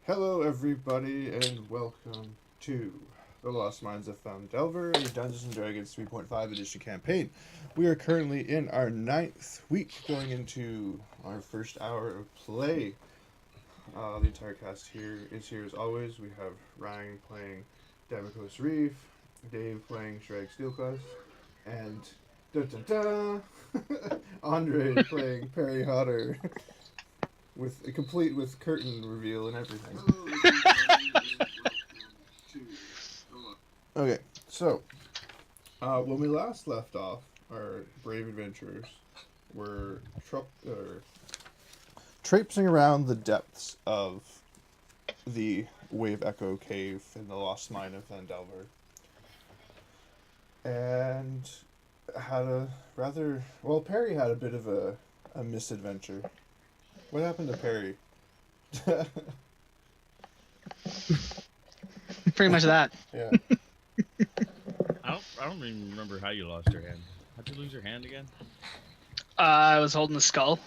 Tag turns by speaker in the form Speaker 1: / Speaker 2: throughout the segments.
Speaker 1: Hello, everybody, and welcome to The Lost Mines of Phandelver, a Dungeons & Dragons 3.5 edition campaign. We are currently in our 9th week, going into our first hour of play. The entire cast here is here as always. We have Ryan playing Damakos Reef, Dave playing Sragg Steelclass, and Andre playing Perry Hodder. Complete with curtain reveal and everything. Okay, so when we last left off, our brave adventurers were traipsing around the depths of the Wave Echo Cave in the Lost Mine of Phandelver, and had a rather Perry had a bit of a misadventure. What happened to Perry?
Speaker 2: Pretty much that.
Speaker 1: Yeah.
Speaker 3: I don't even remember how you lost your hand. How'd you lose your hand again?
Speaker 2: I was holding the skull.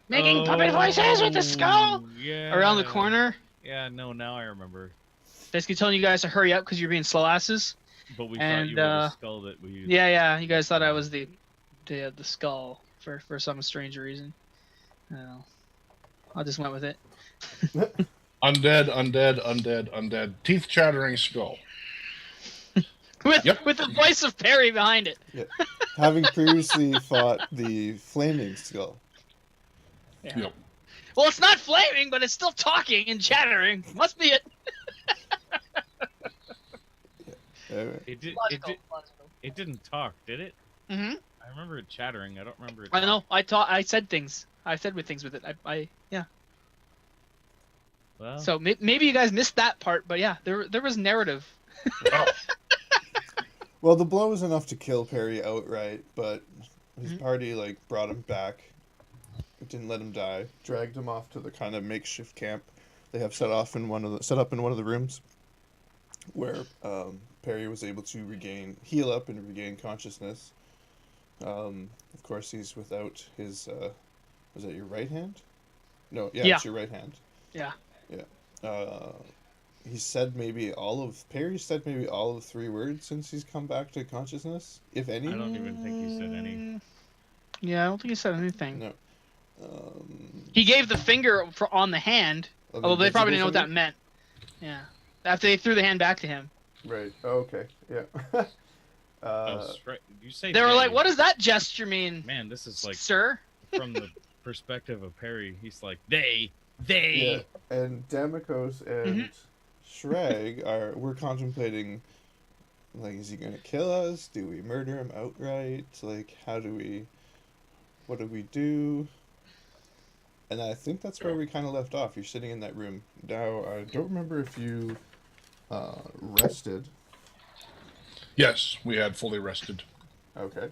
Speaker 2: Making puppet voices with the skull!
Speaker 3: Yeah.
Speaker 2: Around the corner.
Speaker 3: Yeah, no, now I remember.
Speaker 2: Basically telling you guys to hurry up because you're being slow asses.
Speaker 3: But we thought you were the skull that we used.
Speaker 2: Yeah, you guys thought I was the skull for some strange reason. I just went with it.
Speaker 4: Undead. Teeth chattering skull.
Speaker 2: with the voice of Perry behind it.
Speaker 1: Yeah. Having previously fought the flaming skull.
Speaker 2: Yeah.
Speaker 4: Yep.
Speaker 2: Well, it's not flaming, but it's still talking and chattering. Must be it.
Speaker 3: It didn't talk, did it?
Speaker 2: Mm-hmm.
Speaker 3: I remember it chattering. I don't remember it.
Speaker 2: I know. I said things. I said things with it. Yeah.
Speaker 3: Well,
Speaker 2: So maybe you guys missed that part, but yeah, there was narrative.
Speaker 4: Oh.
Speaker 1: Well, the blow was enough to kill Perry outright, but his party brought him back. It didn't let him die. Dragged him off to the kind of makeshift camp they have set up in one of the rooms, where Perry was able to heal up and regain consciousness. Of course, he's without his. Was that your right hand? No, yeah, it's your right hand.
Speaker 2: Yeah.
Speaker 1: Yeah. Perry said maybe all of 3 words since he's come back to consciousness, if any.
Speaker 3: I don't even think he said any.
Speaker 2: Yeah, I don't think he said anything.
Speaker 1: No.
Speaker 2: He gave the finger on the hand, although they probably didn't know what that
Speaker 1: finger?
Speaker 2: meant. Yeah. After they threw the hand back to him.
Speaker 1: Right. Oh, okay. Yeah.
Speaker 3: You say
Speaker 2: They were
Speaker 3: they.
Speaker 2: like, what does that gesture mean,
Speaker 3: Man, this is like
Speaker 2: sir?
Speaker 3: from the perspective of Perry. He's like, they.
Speaker 1: Yeah. And Damakos and Sragg we're contemplating, is he gonna kill us? Do we murder him outright? What do we do? And I think that's where we kind of left off. You're sitting in that room. Now, I don't remember if you rested.
Speaker 4: Yes, we had fully rested.
Speaker 1: Okay.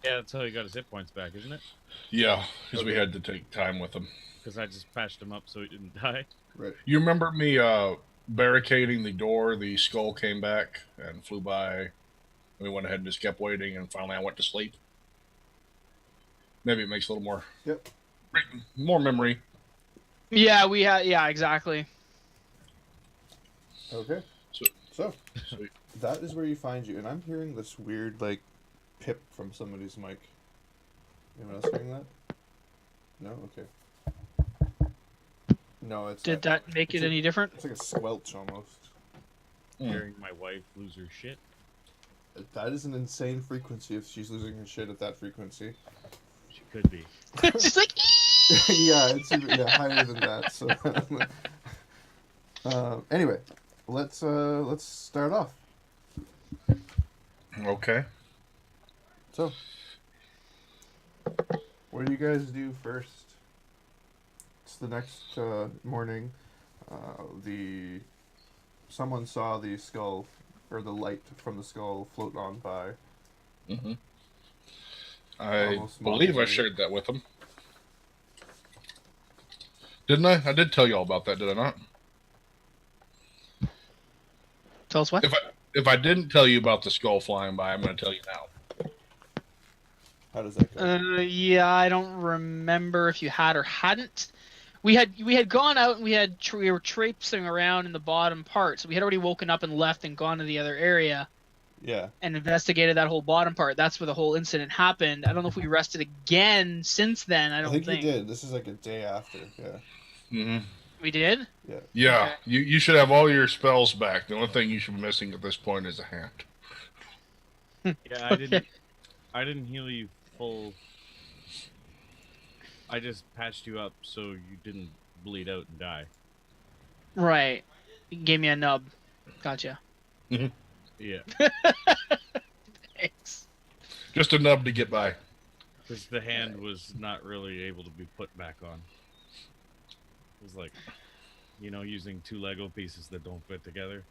Speaker 3: Yeah, that's how he got his hit points back, isn't it?
Speaker 4: Yeah, because we had to take time with him.
Speaker 3: Because I just patched him up so he didn't die.
Speaker 1: Right.
Speaker 4: You remember me barricading the door? The skull came back and flew by. We went ahead and just kept waiting, and finally I went to sleep. Maybe it makes a little more memory.
Speaker 2: Yeah, yeah, exactly.
Speaker 1: Okay. So
Speaker 4: Sweet.
Speaker 1: that is where you find you, and I'm hearing this weird pip from somebody's mic. Anyone else hearing that? No. Okay. No, it's.
Speaker 2: Did that make it any different?
Speaker 1: It's like a squelch almost.
Speaker 3: Hearing my wife lose her shit.
Speaker 1: That is an insane frequency if she's losing her shit at that frequency.
Speaker 3: She could be.
Speaker 2: Just like.
Speaker 1: Yeah, it's higher than that. So, anyway, let's start off.
Speaker 4: Okay.
Speaker 1: So, what do you guys do first? It's the next morning. Someone saw the skull, or the light from the skull, float on by.
Speaker 4: Mm-hmm. I
Speaker 1: Almost
Speaker 4: believe I
Speaker 1: mockingly.
Speaker 4: shared that with him. Didn't I? I did tell you all about that, did I not?
Speaker 2: Tell us what?
Speaker 4: If I didn't tell you about the skull flying by, I'm going to tell you now.
Speaker 1: How does that go?
Speaker 2: Yeah, I don't remember if you had or hadn't. We had gone out and we were traipsing around in the bottom part, so we had already woken up and left and gone to the other area.
Speaker 1: Yeah.
Speaker 2: And investigated that whole bottom part. That's where the whole incident happened. I don't know if we rested again since then. I
Speaker 1: think
Speaker 2: think
Speaker 1: you did. This is like a day after. Yeah.
Speaker 4: Mm-hmm.
Speaker 2: We did?
Speaker 1: Yeah.
Speaker 4: Yeah.
Speaker 2: Okay.
Speaker 4: You should have all your spells back. The only thing you should be missing at this point is a hand.
Speaker 3: Yeah, I didn't heal you full. I just patched you up so you didn't bleed out and die.
Speaker 2: Right. You gave me a nub. Gotcha.
Speaker 4: Mm-hmm.
Speaker 3: Yeah.
Speaker 2: Thanks.
Speaker 4: Just a nub to get by.
Speaker 3: Because the hand was not really able to be put back on. It was like, using 2 Lego pieces that don't fit together.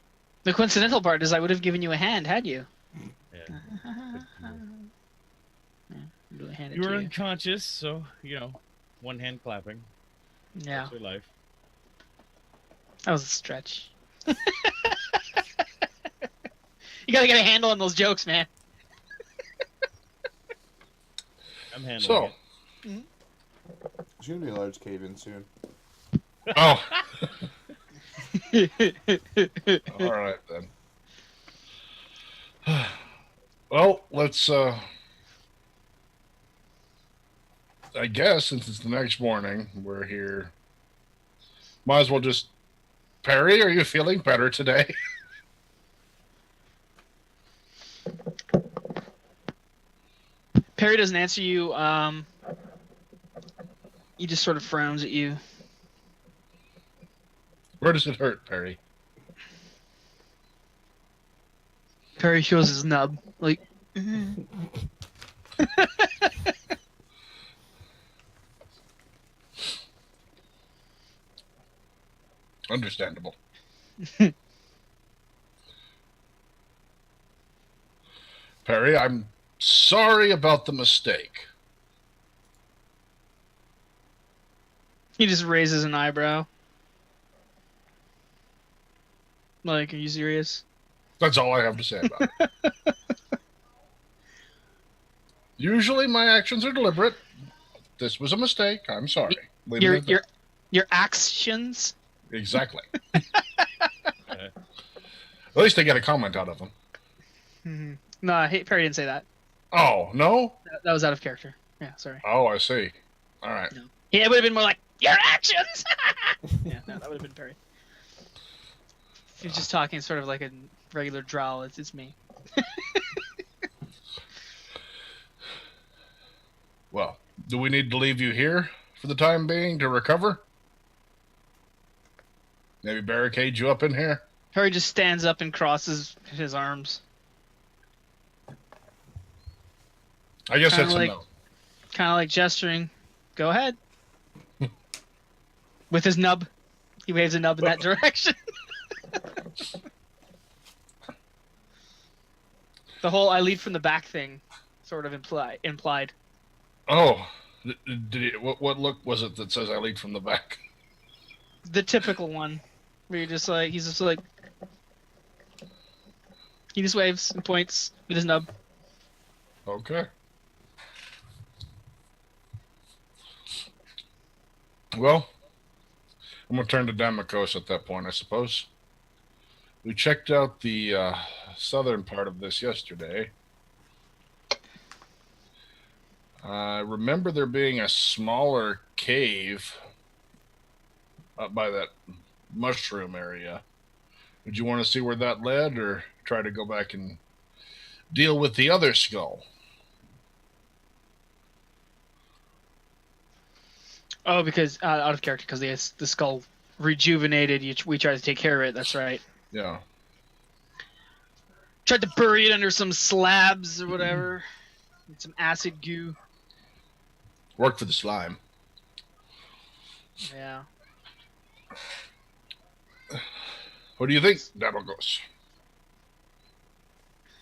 Speaker 2: The coincidental part is I would have given you a hand, had you?
Speaker 3: Yeah.
Speaker 2: Hand
Speaker 3: You were unconscious, so, one hand clapping.
Speaker 2: Yeah.
Speaker 3: That's your life.
Speaker 2: That was a stretch. You gotta get a handle on those jokes, man.
Speaker 3: I'm handling
Speaker 4: So.
Speaker 3: it.
Speaker 1: There's gonna be a large cave in soon.
Speaker 4: Oh. All right then. Well, let's. I guess since it's the next morning, we're here. Might as well just. Perry, are you feeling better today?
Speaker 2: Perry doesn't answer you. He just sort of frowns at you.
Speaker 4: Where does it hurt, Perry?
Speaker 2: Perry shows his nub. Like.
Speaker 4: Understandable. Perry, I'm sorry about the mistake.
Speaker 2: He just raises an eyebrow. Like, are you serious?
Speaker 4: That's all I have to say about it. Usually my actions are deliberate. This was a mistake. I'm sorry.
Speaker 2: Your actions?
Speaker 4: Exactly. At least I get a comment out of them.
Speaker 2: Mm-hmm. No, Perry didn't say that.
Speaker 4: Oh, no?
Speaker 2: That was out of character. Yeah, sorry.
Speaker 4: Oh, I see. All right.
Speaker 2: No. Yeah, it would have been more like, your actions! Yeah, no, that would have been Perry. He was just talking sort of like a regular drawl. It's me.
Speaker 4: Well, do we need to leave you here for the time being to recover? Maybe barricade you up in here?
Speaker 2: Perry just stands up and crosses his arms.
Speaker 4: I guess
Speaker 2: Kinda
Speaker 4: that's
Speaker 2: like-
Speaker 4: a no.
Speaker 2: Kind of like gesturing. Go ahead. With his nub. He waves a nub in that direction. The whole I lead from the back thing sort of implied.
Speaker 4: Oh, did he, what look was it that says I lead from the back?
Speaker 2: The typical one. Where you're just like, he's just like, he just waves and points with his nub.
Speaker 4: Okay. Well, I'm going to turn to Damakos at that point, I suppose. We checked out the southern part of this yesterday. I remember there being a smaller cave up by that mushroom area. Would you want to see where that led, or try to go back and deal with the other skull?
Speaker 2: Oh, because out of character, because the skull rejuvenated. We tried to take care of it. That's right.
Speaker 4: Yeah.
Speaker 2: Tried to bury it under some slabs or whatever. With some acid goo.
Speaker 4: Worked for the slime.
Speaker 2: Yeah.
Speaker 4: What do you think, Damakos?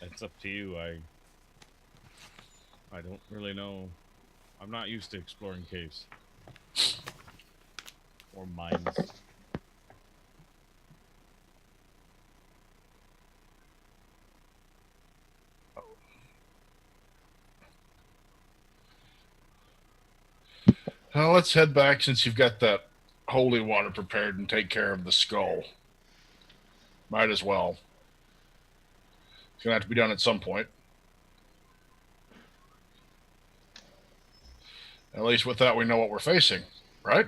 Speaker 3: That's up to you. I don't really know. I'm not used to exploring caves. Or mines.
Speaker 4: Well, let's head back since you've got that holy water prepared and take care of the skull. Might as well. It's going to have to be done at some point. At least with that, we know what we're facing, right?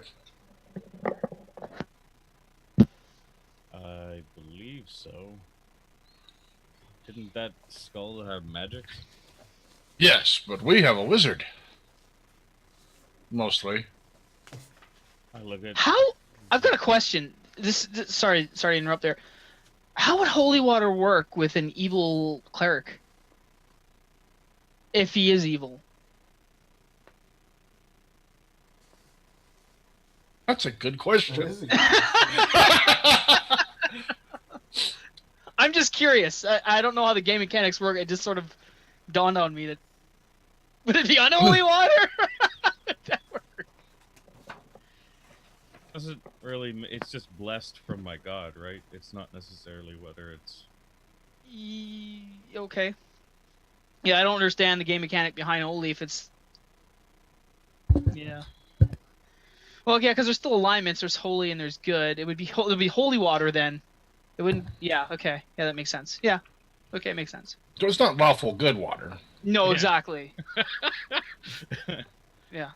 Speaker 3: I believe so. Didn't that skull have magic?
Speaker 4: Yes, but we have a wizard. Mostly.
Speaker 3: I look at
Speaker 2: How? I've got a question. Sorry to interrupt there. How would holy water work with an evil cleric? If he is evil.
Speaker 4: That's a good question.
Speaker 1: That is a good question.
Speaker 2: I'm just curious. I don't know how the game mechanics work. It just sort of dawned on me that would it be unholy water? Would that work?
Speaker 3: doesn't really. It's just blessed from my god, right? It's not necessarily whether it's.
Speaker 2: Okay. Yeah, I don't understand the game mechanic behind holy if it's. Yeah. Well, yeah, because there's still alignments. There's holy and there's good. It would be holy water then. It wouldn't. Yeah. Okay. Yeah, that makes sense. Yeah. Okay, it makes sense.
Speaker 4: So it's not lawful good water.
Speaker 2: No,
Speaker 3: Yeah.
Speaker 2: exactly. Yeah.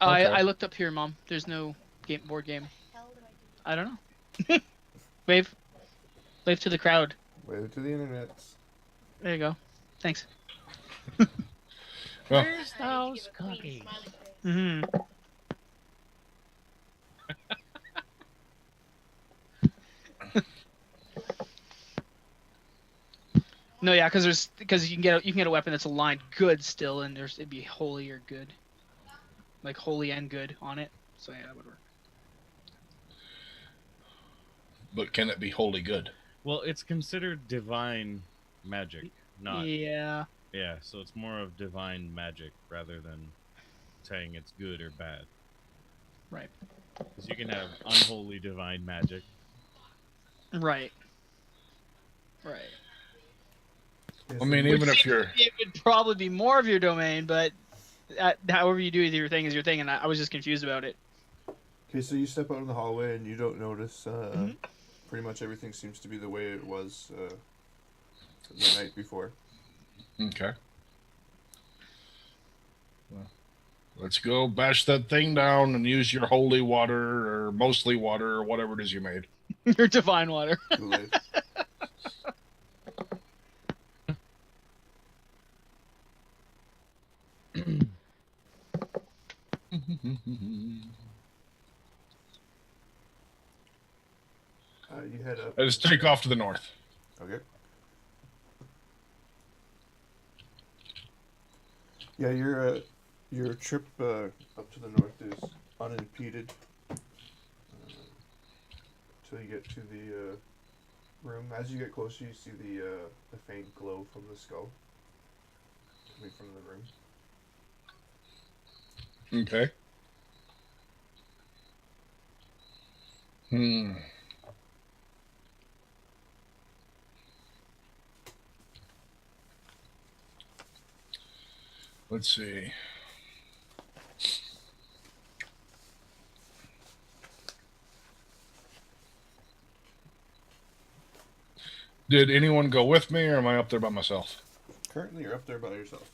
Speaker 4: Okay.
Speaker 2: I looked up here, Mom. There's no board game. I don't know. Wave to the crowd.
Speaker 1: Wave to the internet.
Speaker 2: There you go. Thanks.
Speaker 4: Well,
Speaker 3: Where's those cookies?
Speaker 2: Mm-hmm. No, yeah, because you can get a weapon that's aligned good still, and it'd be holy or good, like holy and good on it. So yeah, that would work.
Speaker 4: but can it be wholly good?
Speaker 3: Well, it's considered divine magic, not.
Speaker 2: Yeah.
Speaker 3: Yeah, so it's more of divine magic rather than saying it's good or bad.
Speaker 2: Right.
Speaker 3: Because you can have unholy divine magic.
Speaker 2: Right. Right.
Speaker 4: I mean, even if you're...
Speaker 2: It would probably be more of your domain, but however you do your thing is your thing, and I was just confused about it.
Speaker 1: Okay, so you step out in the hallway and you don't notice. Pretty much everything seems to be the way it was the night before.
Speaker 4: Okay. Well, let's go bash that thing down and use your holy water or mostly water or whatever it is you made.
Speaker 2: Your divine water.
Speaker 1: Kool-Aid. You head up.
Speaker 4: Let's take off to the north.
Speaker 1: Okay. Yeah, your trip up to the north is unimpeded until you get to the room. As you get closer, you see the faint glow from the skull coming from the room.
Speaker 4: Okay. Let's see. Did anyone go with me, or am I up there by myself?
Speaker 1: Currently, you're up there by yourself.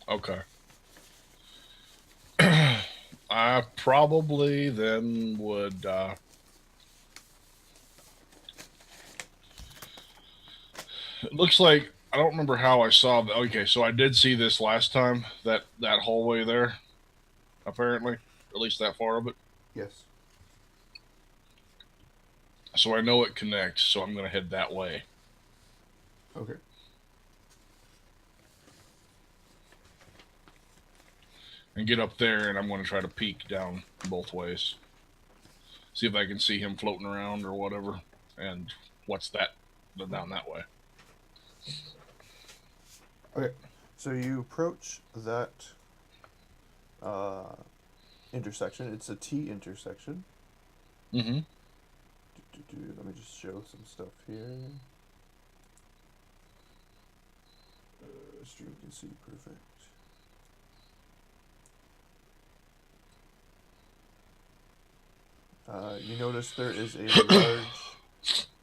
Speaker 4: Okay. I probably then would... It looks like... I don't remember how I saw that. Okay, so I did see this last time, that hallway there, apparently. At least that far of it.
Speaker 1: Yes.
Speaker 4: So I know it connects, so I'm going to head that way.
Speaker 1: Okay.
Speaker 4: And get up there, and I'm going to try to peek down both ways. See if I can see him floating around or whatever. And what's that down that way.
Speaker 1: Okay, so you approach that intersection. It's a T intersection.
Speaker 4: Mm-hmm.
Speaker 1: Let me just show some stuff here. Stream can see, perfect. You notice there is a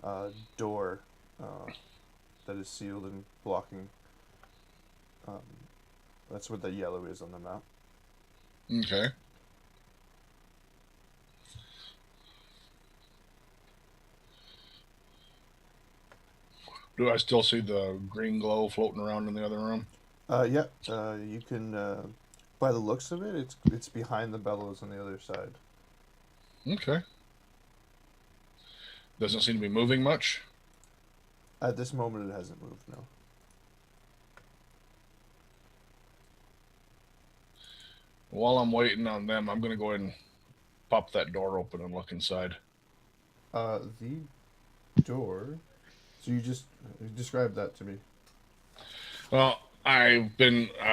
Speaker 1: large door that is sealed and blocking. That's what the yellow is on the map.
Speaker 4: Okay. Do I still see the green glow floating around in the other room?
Speaker 1: Yeah. You can, by the looks of it, it's behind the bellows on the other side.
Speaker 4: Okay. Doesn't seem to be moving much.
Speaker 1: At this moment, it hasn't moved. No.
Speaker 4: While I'm waiting on them, I'm gonna go ahead and pop that door open and look inside.
Speaker 1: The door. So you just describe that to me.
Speaker 4: Well, I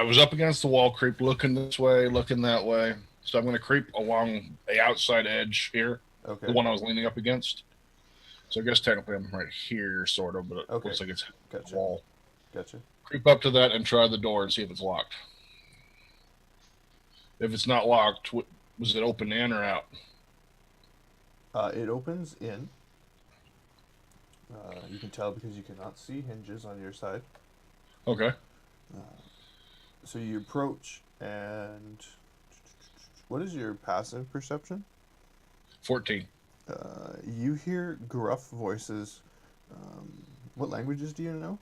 Speaker 4: was up against the wall creep, looking this way, looking that way. So I'm going to creep along the outside edge here,
Speaker 1: Okay.
Speaker 4: the one I was leaning up against. So I guess technically I'm right here, sort of, but it looks like it's
Speaker 1: Gotcha.
Speaker 4: a wall.
Speaker 1: Gotcha.
Speaker 4: Creep up to that and try the door and see if it's locked. If it's not locked, was it open in or out?
Speaker 1: It opens in. You can tell because you cannot see hinges on your side.
Speaker 4: Okay.
Speaker 1: So you approach, and what is your passive perception?
Speaker 4: 14.
Speaker 1: You hear gruff voices. What languages do you know?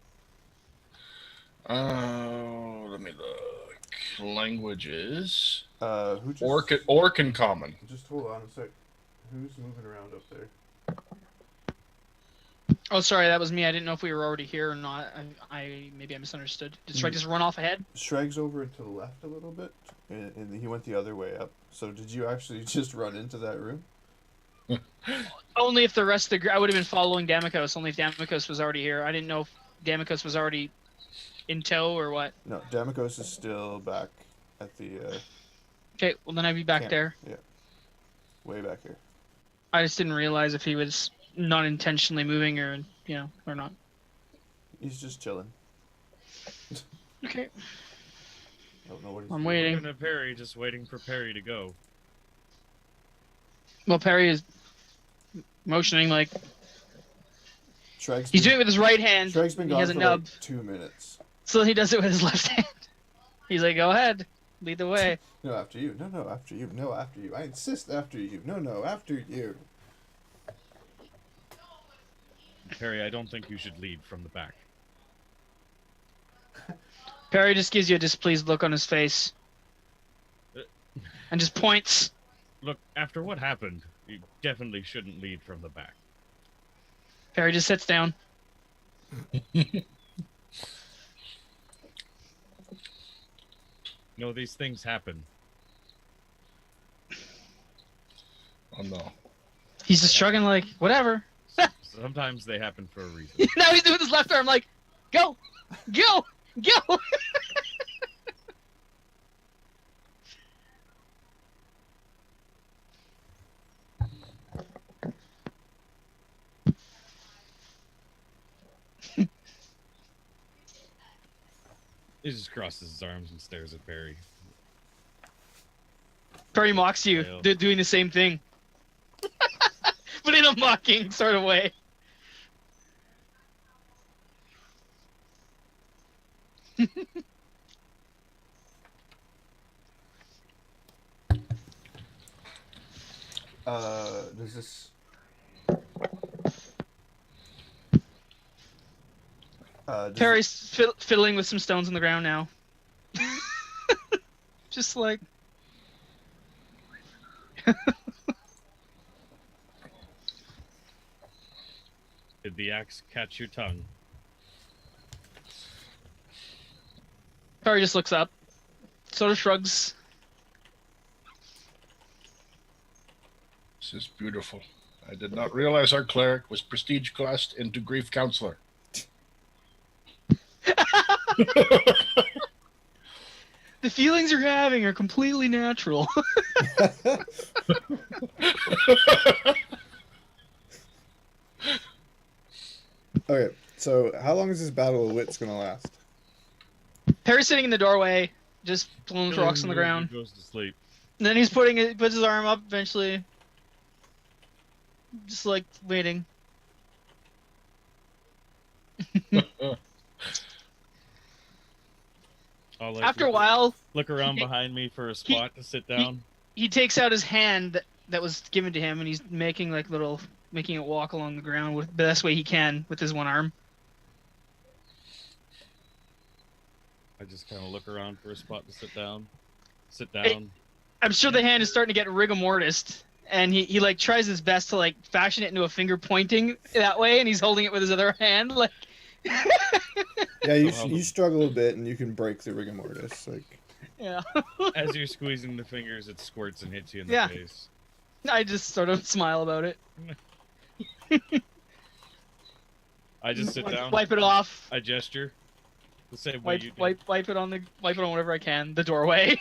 Speaker 4: Let me look. Languages.
Speaker 1: Who just...
Speaker 4: Orc and Common.
Speaker 1: Just hold on a sec. Who's moving around up there?
Speaker 2: Oh, sorry, that was me. I didn't know if we were already here or not. Maybe I misunderstood. Did Sragg just run off ahead?
Speaker 1: Sragg's over to the left a little bit, and he went the other way up. So did you actually just run into that room?
Speaker 2: Only if the rest of the... I would have been following Damakos, only if Damakos was already here. I didn't know if Damakos was already in tow or what.
Speaker 1: No, Damakos is still back at the...
Speaker 2: Okay, well then I'd be back
Speaker 1: camp.
Speaker 2: there.
Speaker 1: Yeah. Way back here.
Speaker 2: I just didn't realize if he was not intentionally moving or, or not.
Speaker 1: He's just chilling.
Speaker 2: Okay.
Speaker 1: Don't know what he's
Speaker 2: I'm
Speaker 1: doing.
Speaker 2: waiting.
Speaker 3: Looking at Perry, just waiting for Perry to go.
Speaker 2: Well, Perry is motioning like...
Speaker 1: Sragg's
Speaker 2: He's
Speaker 1: been-
Speaker 2: doing it with his right hand.
Speaker 1: Sragg's been
Speaker 2: He
Speaker 1: gone
Speaker 2: has a
Speaker 1: for
Speaker 2: nub.
Speaker 1: like 2 minutes.
Speaker 2: So he does it with his left hand. He's like, go ahead. Lead the way.
Speaker 1: No, after you. No, after you. No, after you. I insist after you. No, after you.
Speaker 3: Perry, I don't think you should lead from the back.
Speaker 2: Perry just gives you a displeased look on his face. And just points.
Speaker 3: Look, after what happened, you definitely shouldn't lead from the back.
Speaker 2: Perry just sits down.
Speaker 3: No, these things happen.
Speaker 4: Oh, no.
Speaker 2: He's just shrugging like, whatever.
Speaker 3: Sometimes they happen for a reason.
Speaker 2: Now he's doing his left arm like, go! Go! Go!
Speaker 3: He just crosses his arms and stares at Perry.
Speaker 2: Perry mocks you.
Speaker 3: Fail.
Speaker 2: They're doing the same thing. But in a mocking sort of way.
Speaker 1: Does this...
Speaker 2: Perry's fiddling with some stones on the ground now. Just like...
Speaker 3: Did the axe catch your tongue?
Speaker 2: Perry just looks up. Sort of shrugs.
Speaker 4: This is beautiful. I did not realize our cleric was prestige classed into grief counselor.
Speaker 2: The feelings you're having are completely natural.
Speaker 1: Okay, so how long is this battle of wits gonna last?
Speaker 2: Perry's sitting in the doorway, just blowing rocks on the ground.
Speaker 3: He goes to sleep.
Speaker 2: And then he's puts his arm up eventually. just like waiting.
Speaker 3: I'll like
Speaker 2: After a while,
Speaker 3: look around behind me for a spot to sit down.
Speaker 2: he takes out his hand that was given to him, and he's making making it walk along the ground with the best way he can with his one arm.
Speaker 3: I just kind of look around for a spot to sit down.
Speaker 2: I'm sure the hand is starting to get rigor mortis, and he like tries his best to like fashion it into a finger pointing that way, and he's holding it with his other hand, like.
Speaker 1: Yeah, you struggle a bit, and you can break the rigor mortis. Like,
Speaker 2: yeah.
Speaker 3: As you're squeezing the fingers, it squirts and hits you in the face.
Speaker 2: I just sort of smile about it.
Speaker 3: I just sit down.
Speaker 2: Wipe it off.
Speaker 3: I gesture. The same way you do.
Speaker 2: Wipe it on whatever I can. The doorway.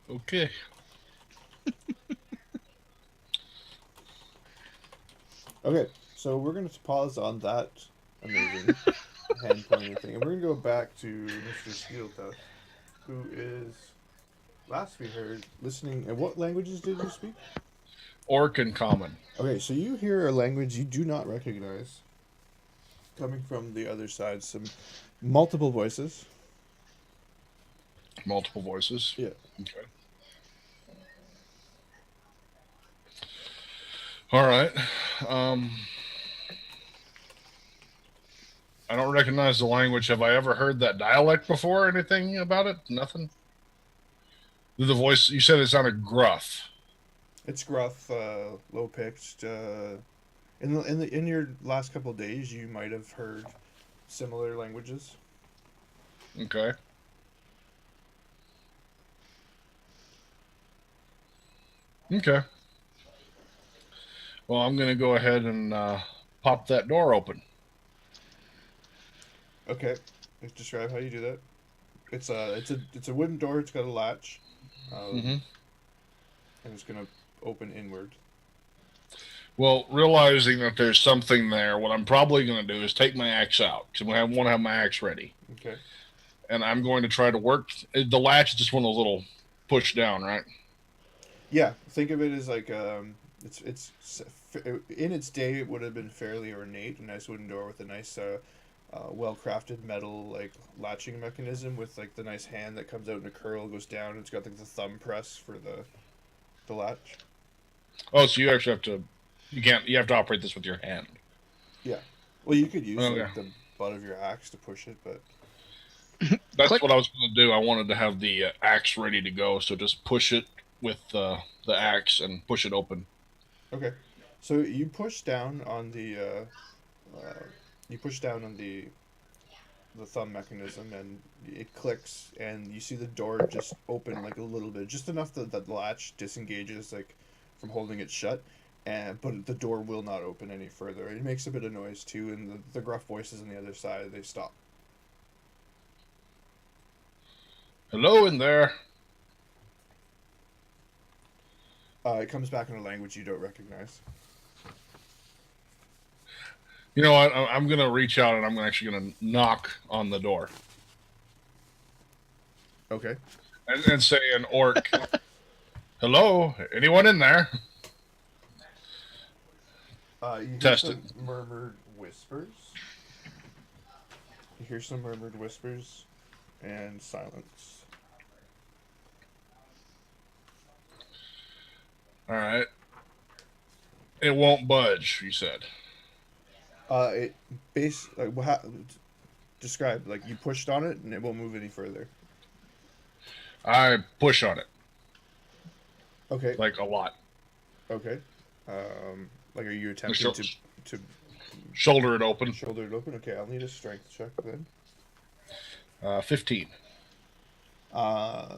Speaker 4: Okay.
Speaker 1: Okay, so we're going to pause on that amazing hand pointing thing, and we're going to go back to Mr. Steeltooth, who is, last we heard, listening. And what languages did you speak?
Speaker 4: Orc and Common.
Speaker 1: Okay, so you hear a language you do not recognize coming from the other side. Some multiple voices.
Speaker 4: Multiple voices?
Speaker 1: Yeah.
Speaker 4: Okay. All right. I don't recognize the language. Have I ever heard that dialect before? Anything about it? Nothing? The voice, you said it sounded gruff.
Speaker 1: It's gruff, low pitched. In your last couple of days, you might have heard similar languages.
Speaker 4: Okay. Okay. Well, I'm going to go ahead and pop that door open.
Speaker 1: Okay. Let's describe how you do that. It's a wooden door. It's got a latch. And it's going to open inward.
Speaker 4: Well, realizing that there's something there, what I'm probably going to do is take my axe out, because I want to have my axe ready.
Speaker 1: Okay.
Speaker 4: And I'm going to try to work. The latch is just one of those little push down, right?
Speaker 1: Yeah. Think of it as like it's in its day it would have been fairly ornate, a nice wooden door with a nice well-crafted metal like latching mechanism with like the nice hand that comes out in a curl, goes down. It's got like the thumb press for the latch.
Speaker 4: Oh, so you actually have to. You have to operate this with your hand.
Speaker 1: Yeah. Well, you could use like the butt of your axe to push it, but
Speaker 4: that's what I was going to do. I wanted to have the axe ready to go, so just push it with the axe and push it open.
Speaker 1: Okay. So you push down on the thumb mechanism, and it clicks, and you see the door just open like a little bit, just enough that the latch disengages like from holding it shut, but the door will not open any further. It makes a bit of noise too, and the gruff voices on the other side, they stop.
Speaker 4: Hello in there.
Speaker 1: It comes back in a language you don't recognize.
Speaker 4: You know what? I'm going to reach out and I'm actually going to knock on the door.
Speaker 1: Okay.
Speaker 4: And say in Orc, hello, anyone in there?
Speaker 1: You hear
Speaker 4: Test
Speaker 1: some murmured whispers. You hear some murmured whispers and silence.
Speaker 4: All right. It won't budge, you said.
Speaker 1: Describe, like you pushed on it and it won't move any further.
Speaker 4: I push on it.
Speaker 1: Okay.
Speaker 4: Like a lot.
Speaker 1: Okay. Like are you attempting to
Speaker 4: shoulder it open?
Speaker 1: Shoulder it open. Okay, I'll need a strength check then.
Speaker 4: 15.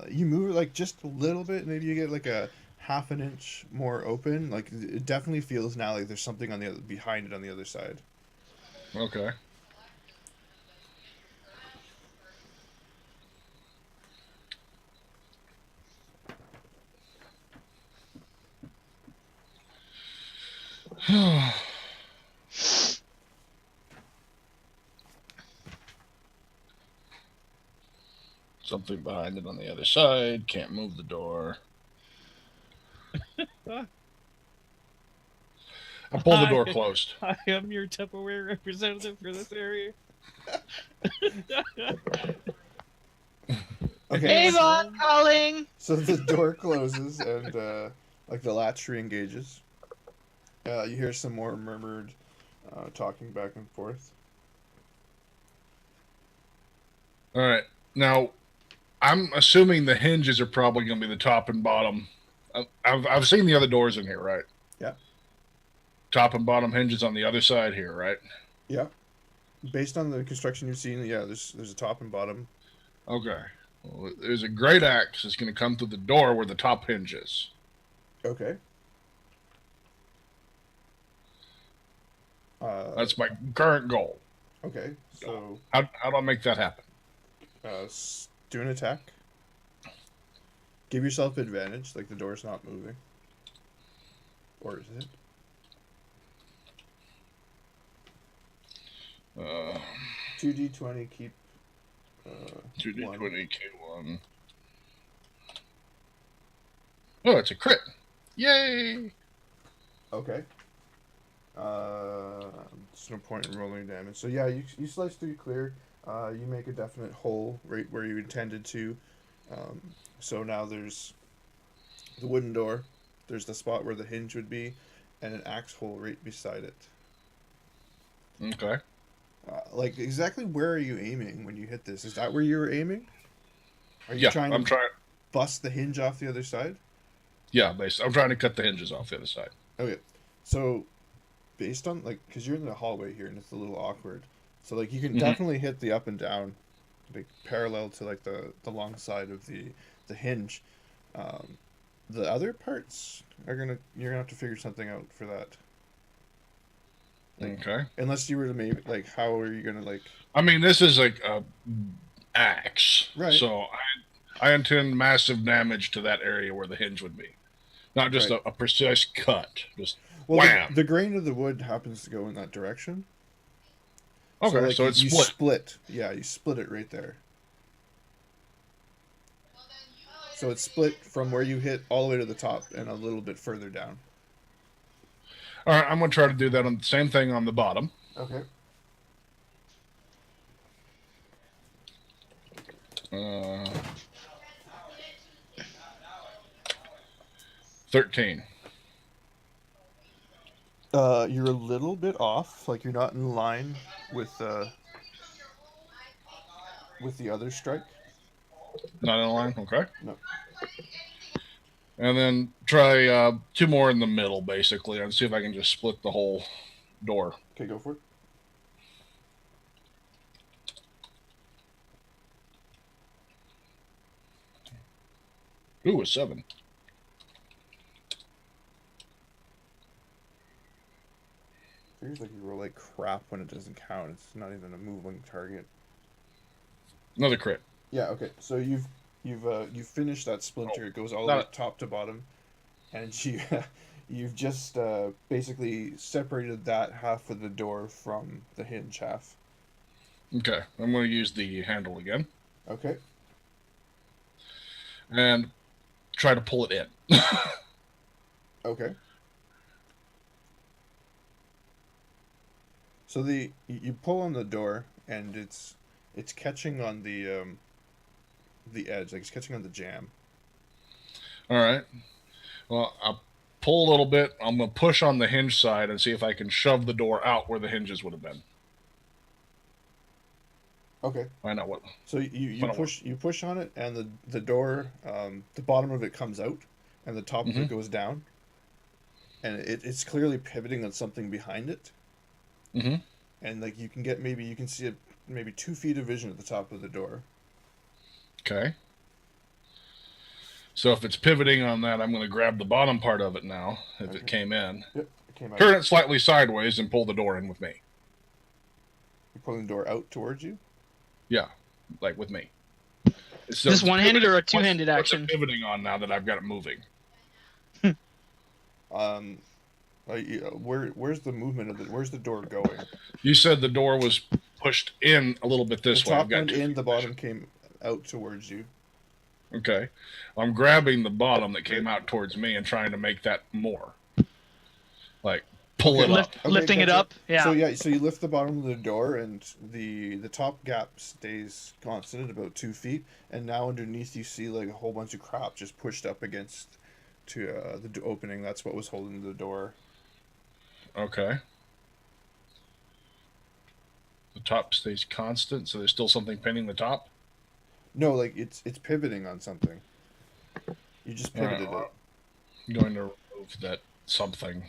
Speaker 1: You move it like just a little bit. Maybe you get like a half an inch more open. Like it definitely feels now like there's something on the other behind it on the other side.
Speaker 4: Okay. Something behind it on the other side. Can't move the door. I pulled the door closed.
Speaker 3: I am your Tupperware representative for this area.
Speaker 1: Okay.
Speaker 2: Avon calling.
Speaker 1: So the door closes and like the latch re-engages. You hear some more murmured talking back and forth.
Speaker 4: All right. Now, I'm assuming the hinges are probably going to be the top and bottom. I've seen the other doors in here, right?
Speaker 1: Yeah.
Speaker 4: Top and bottom hinges on the other side here, right?
Speaker 1: Yeah. Based on the construction you've seen, yeah, there's a top and bottom.
Speaker 4: Okay. Well, there's a great axe that's going to come through the door where the top hinge is.
Speaker 1: Okay.
Speaker 4: That's my current goal.
Speaker 1: Okay. So
Speaker 4: How do I make that happen?
Speaker 1: do an attack. Give yourself advantage, like the door's not moving. Or is it? 2d20, keep
Speaker 4: 2d20, K1. Oh, it's a crit. Yay!
Speaker 1: Okay. There's no point in rolling damage. So yeah, you slice through clear. You make a definite hole right where you intended to. So now there's the wooden door. There's the spot where the hinge would be, and an axe hole right beside it.
Speaker 4: Okay.
Speaker 1: Like exactly where are you aiming when you hit this? Is that where you were aiming? Are you trying
Speaker 4: I'm trying.
Speaker 1: Bust the hinge off the other side?
Speaker 4: Yeah, I'm trying to cut the hinges off the other side.
Speaker 1: Okay. So based on like, because you're in the hallway here and it's a little awkward, so like you can definitely hit the up and down, like parallel to like the long side of the hinge. The other parts you're gonna have to figure something out for that. Like,
Speaker 4: okay.
Speaker 1: Unless you were to maybe like, how are you gonna like?
Speaker 4: I mean, this is like a axe,
Speaker 1: right?
Speaker 4: So I intend massive damage to that area where the hinge would be, not just a precise cut. Just wham.
Speaker 1: The grain of the wood happens to go in that direction.
Speaker 4: Okay, so it's split.
Speaker 1: Split. Yeah, you split it right there. So it's split from where you hit all the way to the top and a little bit further down.
Speaker 4: All right, I'm going to try to do that on the same thing on the bottom.
Speaker 1: Okay.
Speaker 4: 13.
Speaker 1: You're a little bit off. Like you're not in line with the other strike.
Speaker 4: Not in line? Okay.
Speaker 1: No.
Speaker 4: And then try 2 more in the middle, basically, and see if I can just split the whole door.
Speaker 1: Okay, go for it.
Speaker 4: Ooh, a 7.
Speaker 1: Feels like you roll like crap when it doesn't count. It's not even a moving target.
Speaker 4: Another crit.
Speaker 1: Yeah. Okay. So you've finished that splinter. It goes all the way top to bottom, and you've just basically separated that half of the door from the hinge half.
Speaker 4: Okay, I'm going to use the handle again.
Speaker 1: Okay.
Speaker 4: And try to pull it in.
Speaker 1: Okay. So you pull on the door and it's catching on the edge, like it's catching on the jamb.
Speaker 4: All right. Well, I'll pull a little bit. I'm going to push on the hinge side and see if I can shove the door out where the hinges would have been.
Speaker 1: Okay.
Speaker 4: Find out what.
Speaker 1: So you push on it and the door, the bottom of it comes out and the top of it goes down, and it's clearly pivoting on something behind it.
Speaker 4: Mm-hmm.
Speaker 1: And like you can see maybe 2 feet of vision at the top of the door.
Speaker 4: Okay. So if it's pivoting on that, I'm going to grab the bottom part of it now. If it came in,
Speaker 1: yep, it came out.
Speaker 4: Turn it slightly sideways and pull the door in with me.
Speaker 1: You're pulling the door out towards you.
Speaker 4: Yeah, like with me.
Speaker 2: So this one-handed or a two-handed action?
Speaker 4: What's it pivoting on now that I've got it moving?
Speaker 1: Where's the movement of it? Where's the door going?
Speaker 4: You said the door was pushed in a little bit this way.
Speaker 1: The top went in, the bottom came out towards you.
Speaker 4: Okay. I'm grabbing the bottom that came out towards me and trying to make that more. Like, pull it up.
Speaker 2: Lifting it
Speaker 1: gotcha.
Speaker 2: up. Yeah.
Speaker 1: So you lift the bottom of the door, and the top gap stays constant at about 2 feet, and now underneath you see like a whole bunch of crap just pushed up against the opening. That's what was holding the door.
Speaker 4: Okay. The top stays constant, so there's still something pinning the top?
Speaker 1: No, like it's pivoting on something. You just pivoted it.
Speaker 4: I'm going to remove that something.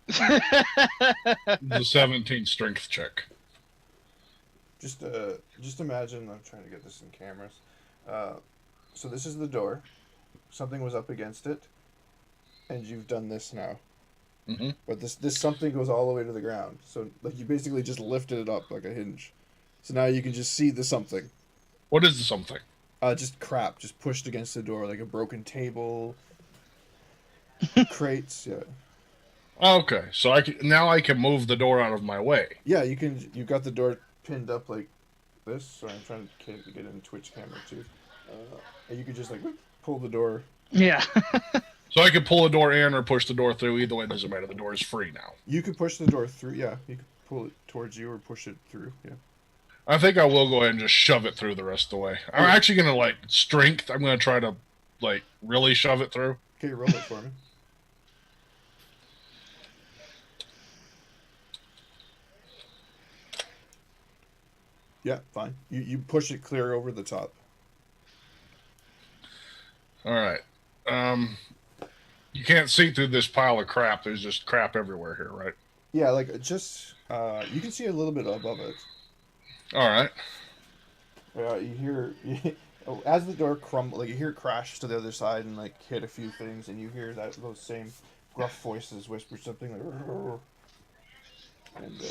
Speaker 4: The 17 strength check.
Speaker 1: Just imagine. I'm trying to get this in cameras. So this is the door. Something was up against it, and you've done this now.
Speaker 4: Mm-hmm.
Speaker 1: But this something goes all the way to the ground. So like you basically just lifted it up like a hinge. So now you can just see the something.
Speaker 4: What is the something?
Speaker 1: Just crap, just pushed against the door, like a broken crates. Yeah.
Speaker 4: Okay, so now I can move the door out of my way.
Speaker 1: Yeah, you can. You got the door pinned up like this. Sorry, I'm trying to get in Twitch camera too. And you could just like pull the door.
Speaker 2: Yeah.
Speaker 4: So I could pull the door in or push the door through. Either way, it doesn't matter. The door is free now.
Speaker 1: You could push the door through. Yeah, you could pull it towards you or push it through. Yeah.
Speaker 4: I think I will go ahead and just shove it through the rest of the way. I'm actually gonna like strength. I'm gonna try to like really shove it through.
Speaker 1: Okay, roll it for me. Yeah, fine. You push it clear over the top.
Speaker 4: All right. You can't see through this pile of crap. There's just crap everywhere here, right?
Speaker 1: Yeah, like just you can see a little bit above it.
Speaker 4: All right.
Speaker 1: You hear as the door crumbles, like you hear it crash to the other side and like hit a few things, and you hear those same gruff voices whisper something like, and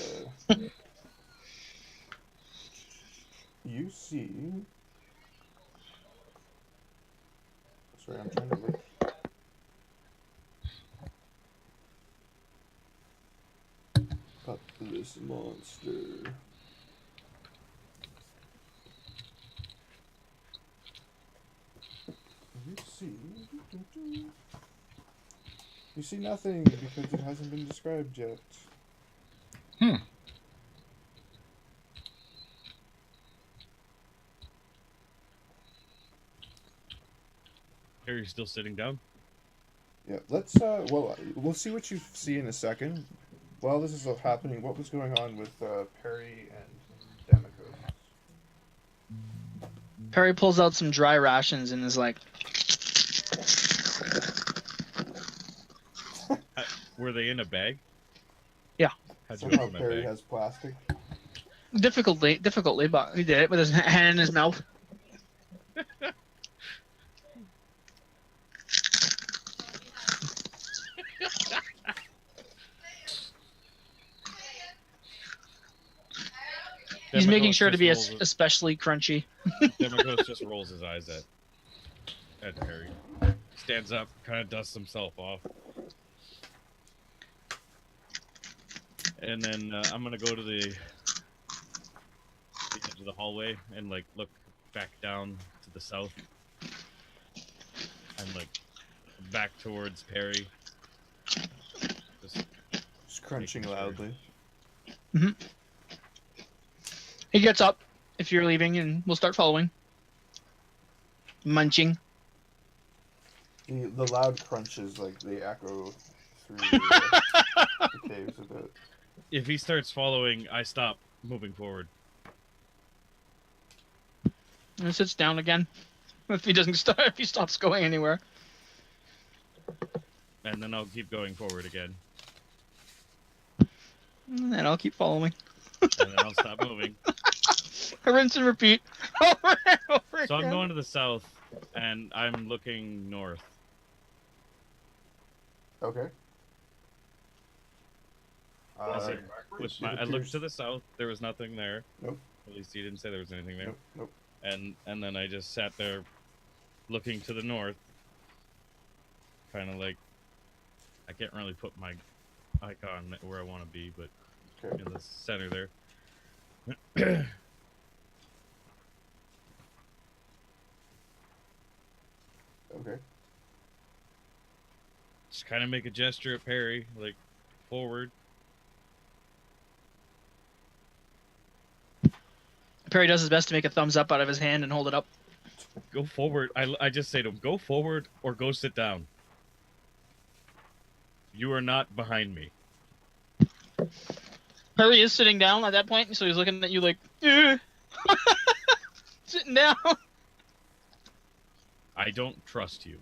Speaker 1: you see. Sorry, I'm trying to look. Up this monster. You see nothing because it hasn't been described yet.
Speaker 3: Are you still sitting down?
Speaker 1: Yeah, let's well, we'll see what you see in a second. While this is happening, what was going on with Perry and Damakos?
Speaker 2: Perry pulls out some dry rations and is like,
Speaker 3: Were they in a bag?
Speaker 2: Yeah.
Speaker 3: How'd you
Speaker 1: Somehow
Speaker 3: open my
Speaker 1: Perry
Speaker 3: bag?
Speaker 1: has plastic.
Speaker 2: difficultly, but he did it with his hand in his mouth. He's making sure to be especially crunchy.
Speaker 3: Damakos just rolls his eyes at Harry. Stands up, kind of dusts himself off. And then I'm going to go to the edge of the hallway and like look back down to the south. And like back towards Perry.
Speaker 1: Just crunching loudly.
Speaker 2: Mm-hmm. He gets up if you're leaving, and we'll start following. Munching.
Speaker 1: The loud crunches, like, they echo through the caves a bit.
Speaker 3: If he starts following, I stop moving forward.
Speaker 2: And he sits down again. If he doesn't start, if he stops going anywhere.
Speaker 3: And then I'll keep going forward again.
Speaker 2: And then I'll keep following.
Speaker 3: And then I'll stop moving.
Speaker 2: Rinse and repeat. Over and over
Speaker 3: So
Speaker 2: again.
Speaker 3: I'm going to the south, and I'm looking north.
Speaker 1: Okay.
Speaker 3: I looked to the south. There was nothing there.
Speaker 1: Nope.
Speaker 3: At least he didn't say there was anything there.
Speaker 1: Nope.
Speaker 3: And then I just sat there, looking to the north. Kind of like, I can't really put my icon where I want to be, but
Speaker 1: Okay.
Speaker 3: in the center there. kind of make a gesture at Perry, like forward.
Speaker 2: Perry does his best to make a thumbs up out of his hand and hold it up.
Speaker 3: Go forward. I just say to him, go forward or go sit down. You are not behind me.
Speaker 2: Perry is sitting down at that point, so he's looking at you like, sitting down.
Speaker 3: I don't trust you.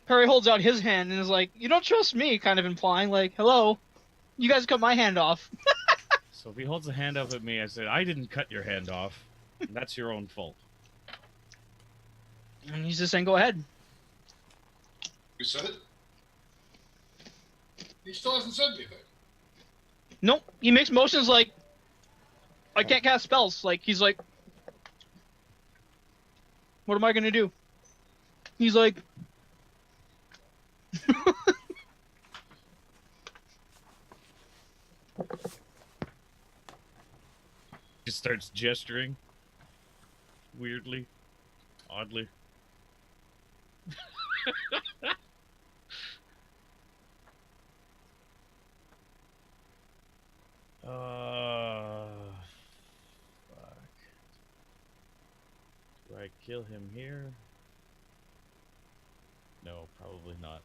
Speaker 2: Perry holds out his hand and is like, you don't trust me, kind of implying like, hello, you guys cut my hand off.
Speaker 3: So if he holds a hand up at me, I said, I didn't cut your hand off. That's your own fault.
Speaker 2: And he's just saying, go ahead.
Speaker 4: You said it? He still hasn't said anything.
Speaker 2: Nope. He makes motions like, I can't cast spells. Like, he's like, what am I going to do? He's like,
Speaker 3: Just starts gesturing. Weirdly. Oddly. Fuck. Do I kill him here? No, probably not.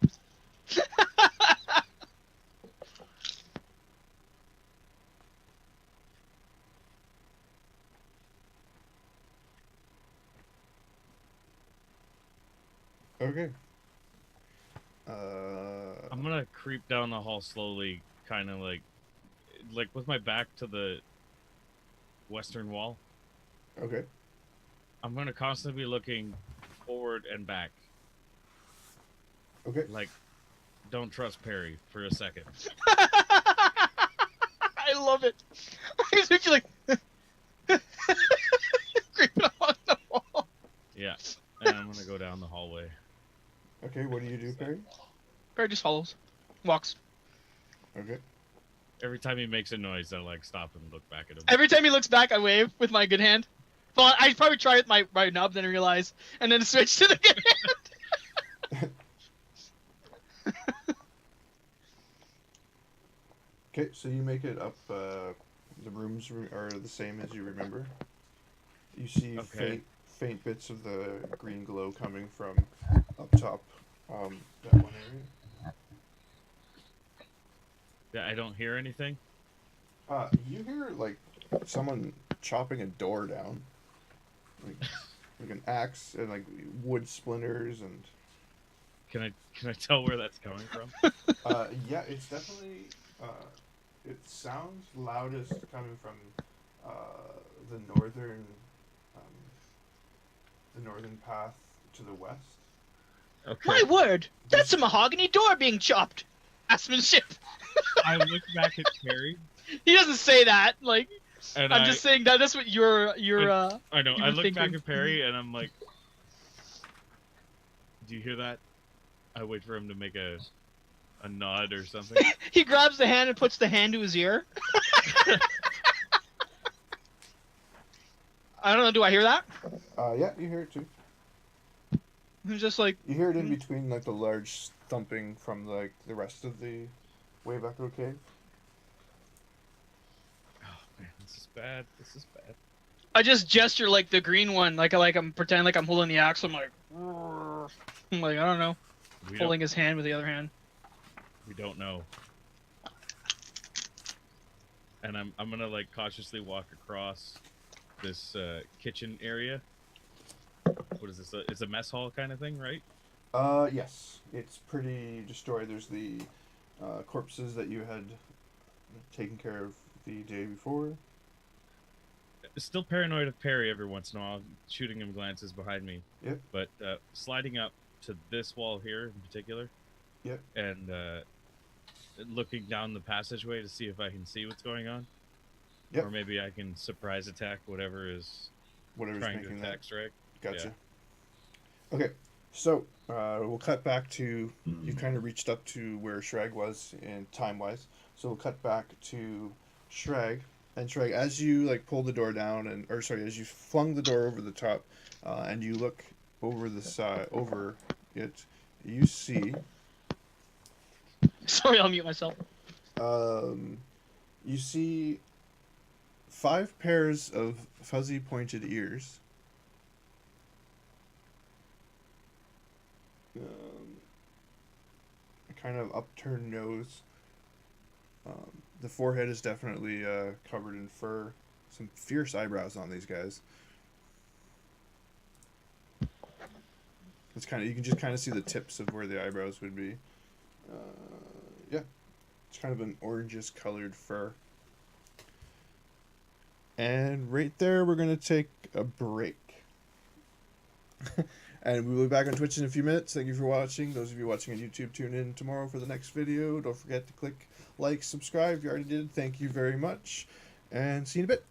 Speaker 1: Okay.
Speaker 3: I'm gonna creep down the hall slowly, kind of like with my back to the western wall.
Speaker 1: Okay.
Speaker 3: I'm gonna constantly be looking forward and back.
Speaker 1: Okay.
Speaker 3: Like, don't trust Perry for a second.
Speaker 2: I love it. He's actually like, creeping along the wall.
Speaker 3: Yeah, and I'm gonna go down the hallway.
Speaker 1: Okay, what do you do, Perry?
Speaker 2: Perry just follows. Walks.
Speaker 1: Okay.
Speaker 3: Every time he makes a noise, I like stop and look back at him.
Speaker 2: Every time he looks back, I wave with my good hand. Well, I probably try with my nub, then realize, and then switch to the good hand.
Speaker 1: Okay, so you make it up. The rooms are the same as you remember. You see faint bits of the green glow coming from up top. That one area.
Speaker 3: Yeah, I don't hear anything.
Speaker 1: You hear like someone chopping a door down, like an axe and like wood splinters and.
Speaker 3: Can I tell where that's coming from?
Speaker 1: Yeah, it's definitely. It sounds loudest coming from the northern path to the west.
Speaker 3: Okay.
Speaker 2: My word, that's a mahogany door being chopped. Craftsmanship.
Speaker 3: I look back at Perry.
Speaker 2: He doesn't say that. Like,
Speaker 3: And
Speaker 2: I'm just saying that's what you're.
Speaker 3: I know.
Speaker 2: you
Speaker 3: I
Speaker 2: were
Speaker 3: look
Speaker 2: thinking.
Speaker 3: back at Perry and I'm like, do you hear that? I wait for him to make a nod or something.
Speaker 2: He grabs the hand and puts the hand to his ear. I don't know. Do I hear that?
Speaker 1: Yeah, you hear it too.
Speaker 2: He's just like.
Speaker 1: You hear it in between like the large thumping from like the rest of the Wave Echo Cave.
Speaker 3: Oh man, this is bad. This is bad.
Speaker 2: I just gesture like the green one, like I'm pretending like I'm holding the axe. I'm like, I don't know, holding his hand with the other hand.
Speaker 3: We don't know. And I'm gonna like cautiously walk across this kitchen area. What is this? It's a mess hall kind of thing, right?
Speaker 1: Yes. It's pretty destroyed. There's the corpses that you had taken care of the day before.
Speaker 3: Still paranoid of Perry every once in a while, shooting him glances behind me.
Speaker 1: Yep.
Speaker 3: But sliding up to this wall here in particular.
Speaker 1: Yep.
Speaker 3: And looking down the passageway to see if I can see what's going on.
Speaker 1: Yep.
Speaker 3: Or maybe I can surprise attack whatever's trying to attack Sragg.
Speaker 1: Gotcha. Yeah. Okay, so we'll cut back to you kind of reached up to where Sragg was in time-wise. So we'll cut back to Sragg. And Sragg, as you like pull the door down, as you flung the door over the top, and you look over the side, over it, you see,
Speaker 2: Sorry, I'll mute myself.
Speaker 1: you see 5 pairs of fuzzy pointed ears. A kind of upturned nose. The forehead is definitely covered in fur. Some fierce eyebrows on these guys. It's kind of, you can just kind of see the tips of where the eyebrows would be. Yeah, it's kind of an orangish colored fur. And right there, we're gonna take a break. And we'll be back on Twitch in a few minutes. Thank you for watching. Those of you watching on YouTube, tune in tomorrow for the next video. Don't forget to click like, subscribe if you already did. Thank you very much. And see you in a bit.